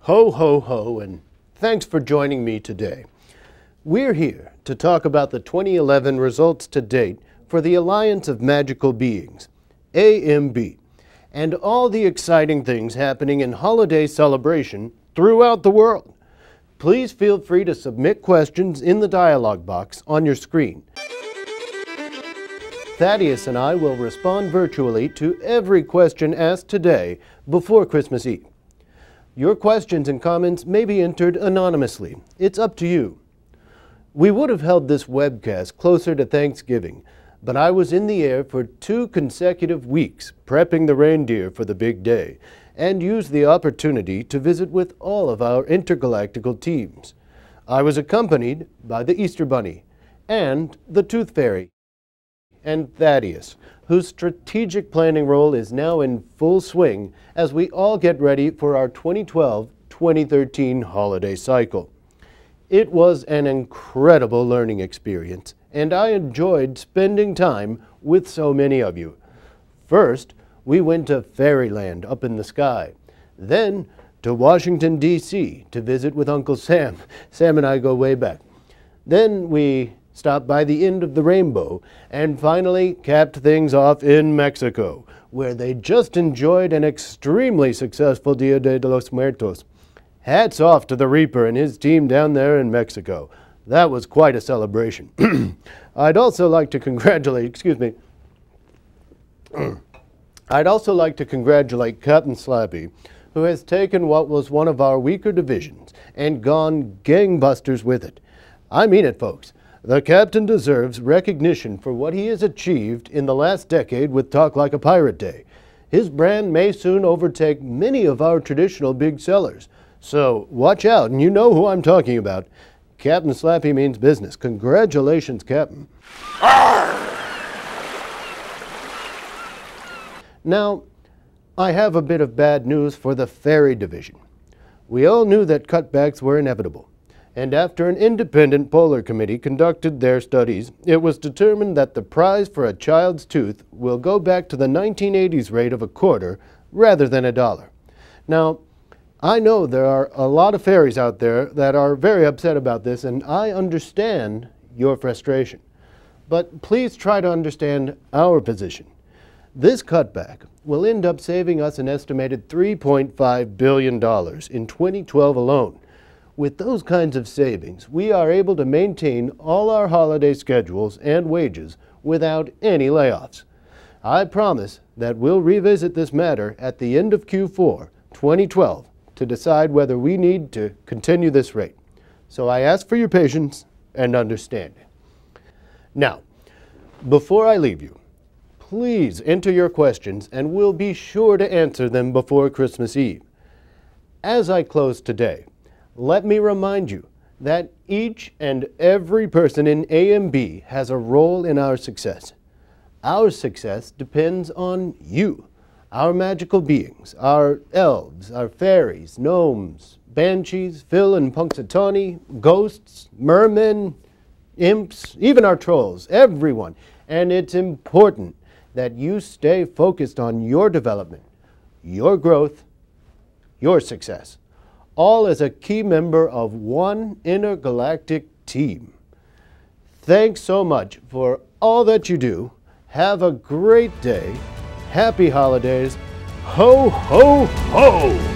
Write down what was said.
Ho, ho, ho, and thanks for joining me today. We're here to talk about the 2011 results to date for the Alliance of Magical Beings, AMB, and all the exciting things happening in holiday celebration throughout the world. Please feel free to submit questions in the dialog box on your screen. Thaddeus and I will respond virtually to every question asked today before Christmas Eve. Your questions and comments may be entered anonymously. It's up to you. We would have held this webcast closer to Thanksgiving, but I was in the air for 2 consecutive weeks prepping the reindeer for the big day and used the opportunity to visit with all of our intergalactical teams. I was accompanied by the Easter Bunny and the Tooth Fairy and Thaddeus, whose strategic planning role is now in full swing as we all get ready for our 2012-2013 holiday cycle. It was an incredible learning experience, and I enjoyed spending time with so many of you. First, we went to Fairyland up in the sky, then to Washington, D.C. to visit with Uncle Sam. Sam and I go way back. Then we stopped by the end of the rainbow, and finally capped things off in Mexico, where they just enjoyed an extremely successful Dia de los Muertos. Hats off to the Reaper and his team down there in Mexico. That was quite a celebration. I'd also like to congratulate Captain Slappy, who has taken what was one of our weaker divisions and gone gangbusters with it. I mean it, folks. The captain deserves recognition for what he has achieved in the last decade with Talk Like a Pirate Day. His brand may soon overtake many of our traditional big sellers. So watch out, and you know who I'm talking about. Captain Slappy means business. Congratulations, Captain. Now, I have a bit of bad news for the Fairy Division. We all knew that cutbacks were inevitable. And after an independent polar committee conducted their studies, it was determined that the prize for a child's tooth will go back to the 1980s rate of $0.25 rather than $1. Now, I know there are a lot of fairies out there that are very upset about this, and I understand your frustration. But please try to understand our position. This cutback will end up saving us an estimated $3.5 billion in 2012 alone. With those kinds of savings, we are able to maintain all our holiday schedules and wages without any layoffs. I promise that we'll revisit this matter at the end of Q4 2012 to decide whether we need to continue this rate. So I ask for your patience and understanding. Now, before I leave you, please enter your questions and we'll be sure to answer them before Christmas Eve. As I close today, let me remind you that each and every person in AMB has a role in our success. Our success depends on you, our magical beings, our elves, our fairies, gnomes, banshees, Phil and Punxsutawney, ghosts, mermen, imps, even our trolls, everyone. And it's important that you stay focused on your development, your growth, your success, all as a key member of one intergalactic team. Thanks so much for all that you do. Have a great day. Happy holidays. Ho, ho, ho!